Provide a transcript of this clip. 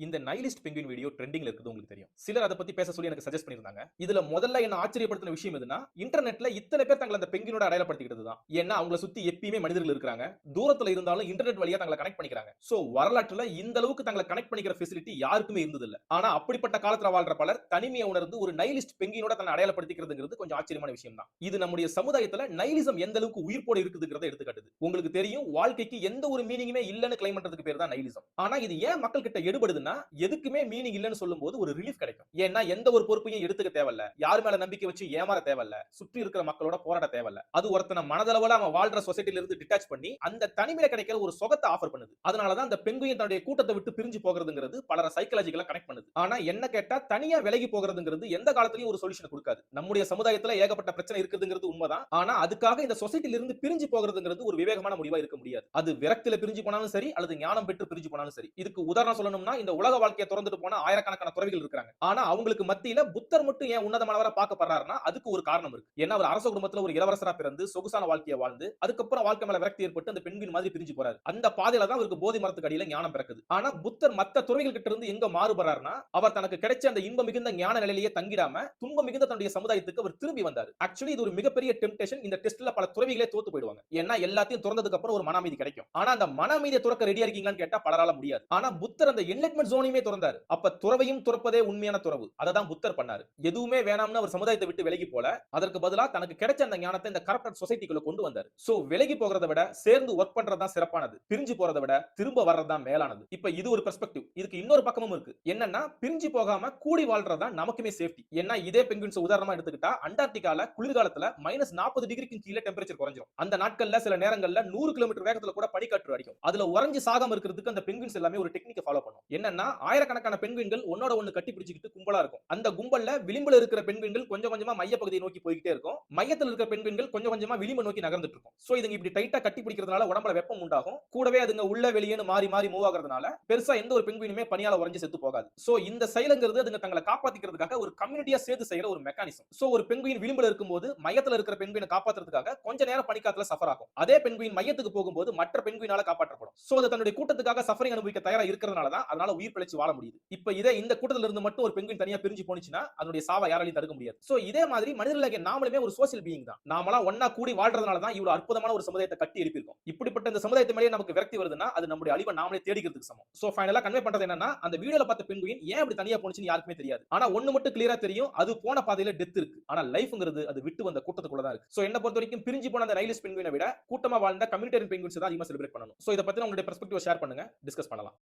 இந்த நைலிஸ்ட் penguin video ட்ரெண்டிங்ல இருக்குது உங்களுக்கு தெரியும். சிலர் அதை பத்தி பேச சொல்லி எனக்கு சஜஸ்ட் பண்ணிருந்தாங்க. இதுல முதல்ல என்ன ஆச்சரியப்படுத்தின விஷயம் எதுனா, இன்டர்நெட்ல இத்தனை பேர் தங்களை அந்த பெங்குயினோட அடையாளப்படுத்திக்கிட்டது தான். ஏன்னா அவங்கள சுத்தி எப்பயுமே மனிதர்கள் இருக்காங்க. தூரத்துல இருந்தாலும் இன்டர்நெட் வழியா தங்களை கனெக்ட் பண்ணிக்கிறாங்க. சோ வரலாற்றுல இந்த அளவுக்கு தங்களை கனெக்ட் பண்ணிக்கிற ஃபெசிலிட்டி யாருக்குமே இருந்தது இல்ல. ஆனா அப்படிப்பட்ட காலத்துல வாழ்ற பலர் தனிமையை உணர்ந்து ஒரு நைலிஸ்ட் பெங்குயினோட தன்னை அடையாளப்படுத்திக்கிறதுங்கிறது கொஞ்சம் ஆச்சரியமான விஷயம் தான். இது நம்முடைய சமுதாயத்துல நைலிசம் எந்த அளவுக்கு உயிர்ப்போட இருக்குதுங்கிறத எடுத்துக்காட்டுது. உங்களுக்கு தெரியும், வாழ்க்கைக்கு எந்த ஒரு மீனிங்குமே இல்லன்னு கிளைம் பண்றதுக்கு பேர் தான் நைலிசம். ஆனா இது ஏன் மக்கள் கிட்ட எடுபடுதுன்னா, எதுக்குமே மீனிங் இல்லன்னு சொல்லும்போது ஒரு ரிலீஃப் கிடைக்கும். ஏன்னா எந்த ஒரு பொறுப்பையும் எடுத்துக்க தேவையில்ல. யார் மேல நம்பிக்கை வச்சு ஏமாற தேவையில்ல. சுற்றி இருக்கிற மக்களோட போராட தேவையில்ல. அது ஒருத்தன மனதளவுல அவன் வாழ்ற சொசைட்டில இருந்து டிட்டாச் பண்ணி அந்த தனிமையில கிடைக்கிற ஒரு சுகத்தை ஆஃபர் பண்ணுது. அதனால தான் அந்த பெங்குயின் தன்னுடைய கூட்டத்தை விட்டு பிரிஞ்சு போகிறதுங்கிறது பலரை சைக்காலஜிக்கலா கனெக்ட் பண்ணுது. ஆனா என்ன கேட்டா தனியா விலகி போகிறதுங்கிறது எந்த காலத்திலயும் ஒரு சொல்யூஷன் கொடுக்காது. நம்முடைய சமுதாயத்துல ஏகப்பட்ட பிரச்சனை இருக்குதுங்கிறது உண்மைதான். ஆனா அதுக்காக இந்த சொசைட்டில இருந்து பிரிஞ்சு போகிறதுங்கிறது ஒரு விவேகமான முடிவா இருக்க முடியாது. அது விரக்தியில பிரிஞ்சு போனாலும் சரி அல்லது ஞானம் பெற்று பிரிஞ்சு போனாலும் சரி. இதுக்கு உதாரணம் சொல்லணும்னா இந்த உலக வாழ்க்கையை திறந்துட்டு போன ஆயிரக்கணக்கான துறவிகள் இருக்காங்க. ஆனா அவங்களுக்கு மத்தியில புத்தர் மட்டும் ஏன் உன்னதமானவரா பார்க்கப்படுறாருன்னா அதுக்கு ஒரு காரணம் இருக்கு. ஏன்னா அவர் அரச குடும்பத்துல ஒரு இளவரசரா பிறந்து சொகுசான வாழ்க்கையை வாழ்ந்து அதுக்கப்புறம் வாழ்க்கை மேல விரக்தி ஏற்பட்டு அந்த பெண்கின் மாதிரி பிரிஞ்சு போறாரு. அந்த பாதையில தான் அவருக்கு போதி மரத்துக்கு அடியில ஞானம் பிறக்குது. ஆனா புத்தர் மத்த துறவிகள் கிட்ட இருந்து எங்க மாறுபடுறாருன்னா அவர் தனக்கு கிடைச்ச அந்த இன்பம் மிகுந்த ஞான நிலையிலேயே தங்கிடாம துன்பம் மிகுந்த தன்னுடைய சமுதாயத்துக்கு அவர் திரும்பி வந்தார். ஆக்சுவலி இது ஒரு மிகப்பெரிய டெம்ப்டேஷன். இந்த டெஸ்ட்ல பல துறவிகளே தோத்து போயிடுவாங்க. ஏன்னா எல்லாத்தையும் திறந்ததுக்கு அப்புறம் ஒரு மன அமைதி கிடைக்கும். ஆனா அந்த மன அமைதியை துறக்க ரெடியா இருக்கீங்களான்னு கேட்டா பலரால முடியாது. ஆனா புத்தர் அந்த என்லைட்மென்ட் ஜோனையுமே திறந்தாரு. அப்ப துறவையும் துறப்பதே உண்மையான துறவு. அததான் புத்தர் பண்ணாரு. எதுவுமே வேணாம்னு அவர் சமுதாயத்தை விட்டு விலகி போல, அதற்கு பதிலா தனக்கு கிடைச்ச அந்த ஞானத்தை இந்த கரப்டட் சொசைட்டிக்குள்ள கொண்டு வந்தாரு. சோ விலகி போகிறத விட சேர்ந்து வொர்க் பண்றது தான் சிறப்பானது. பிரிஞ்சு போறதை விட திரும்ப வர்றது தான் மேலானது. இப்ப இது ஒரு பெர்ஸ்பெக்டிவ். இதுக்கு இன்னொரு பக்கமும் இருக்கு. என்னன்னா பிரிஞ்சு போகாம கூடி வாழ்றது தான் நமக்குமே சேஃப்டி. ஏன்னா இதே பெங்குயின்ஸ் உதாரணமா எடுத்துக்கிட்டா அண்டார்டிகால குளிர்காலத்துல -40 டிகிரிக்கு கீழே டெம்பரேச்சர் குறைஞ்சிரும். அந்த நாட்கள்ல சில நேரங்கள்ல 100 கிலோமீட்டர் வேகத்துல கூட பனிக்காற்று அடிக்கும். அதுல உறைஞ்சு சாகாம இருக்கிறதுக்கு அந்த பெங்குயின்ஸ் எல்லாமே ஒரு டெக்னிக்கை ஃபாலோ பண்ணும். என்னன்னா ஆயிரக்கணக்கான பெண்குயின்கள் ஒன்னோட ஒண்ணு கட்டி பிடிச்சிக்கிட்டு கும்பலா இருக்கும். அந்த கும்பல்ல விளிம்புல இருக்கிற பெண்குயின்கள் கொஞ்சம் கொஞ்சமா மைய பகுதியை நோக்கி போய்கிட்டே இருக்கும். மையத்தில் இருக்கிற பெண்குயின்கள் கொஞ்சம் கொஞ்சமா விளிம்பு நோக்கி நகர்ந்துட்டு இருக்கும். சோ இதுங்க இப்படி டைட்டா கட்டி பிடிக்கிறதுனால உடம்புல வெப்பம் உண்டாகும். கூடவே அதுங்க உள்ள வெளியேன்னு மாறி மாறி மூவ் ஆகிறதுனால பெருசா எந்த ஒரு பெண்குயினுமே பனியால உறைஞ்சு செத்து போகாது. சோ இந்த செயலுங்கிறது அதுங்க தங்களை காப்பாத்திக்கிறதுக்காக ஒரு கம்யூனிட்டியா சேர்த்து செய்யற ஒரு மெக்கானிசம். சோ ஒரு பெண்குயின் விளிம்புல இருக்கும்போது மையத்துல இருக்கிற பெண்குயினை காப்பாத்துறதுக்காக கொஞ்ச நேரம் பனிக்காத்துல சஃபர் ஆகும். அதே பெண்குயின் மையத்துக்கு போகும்போது மற்ற பெண்குயினால காப்பாற்றப்படும். சோ அது தன்னுடைய கூட்டத்துக்காக சஃபரிங் அனுபவிக்க தயாரா இருக்கிறதுனால தான் அதனால உயிர் பிழைச்சு வாழ முடியுது. இப்ப இதே இந்த கூட்டத்துல இருந்து மட்டும் ஒரு பெண்குயின் தனியா பிரிஞ்சு போனுச்சுன்னா அதனுடைய சாவை யாராலையும் தடுக்க முடியாது. சோ இதே மாதிரி மனிதர்களாகிய நாமளுமே ஒரு சோசியல் பீயிங் தான். நாமெல்லாம் ஒண்ணா கூடி வாழ்றதுனால தான் இவ்வளவு அற்புதமான ஒரு சமுதாயத்தை கட்டி எழுப்பியிருக்கோம். இப்படிப்பட்ட இந்த சமுதாயத்து மேலே நமக்கு விரக்தி வருதுன்னா அது நம்முடைய அழிவை நாமளே தேடிக்கிறதுக்கு சமம். சோ ஃபைனலா கன்வே பண்றது என்னன்னா அந்த வீடியோல பார்த்த பெண்குயின் ஏன் அப்படி தனியா போனுச்சுன்னு யாருக்குமே தெரியாது. ஆனா ஒண்ணு மட்டும் கிளியரா தெரியும், அது போன பாதையில டெத் இருக்கு. ஆனா லைஃப்ங்கிறது அது விட்டு வந்த கூட்டத்துக்குள்ள தான் இருக்கு. சோ என்ன பொறுத்த வரைக்கும் பிரிஞ்சு போன அந்த நைலிஸ்ட் பெண்குயினை விட கூட்டமா வாழ்ந்த கம்யூனிட்டேரியன் பெண்குயின்ஸ் தான் அதிகமா செலிப்ரேட் பண்ணணும். சோ இத பத்தி உங்களுடைய பெர்ஸ்பெக்டிவ் ஷேர் பண்ணுங்க, டிஸ்கஸ் பண்ணலாம்.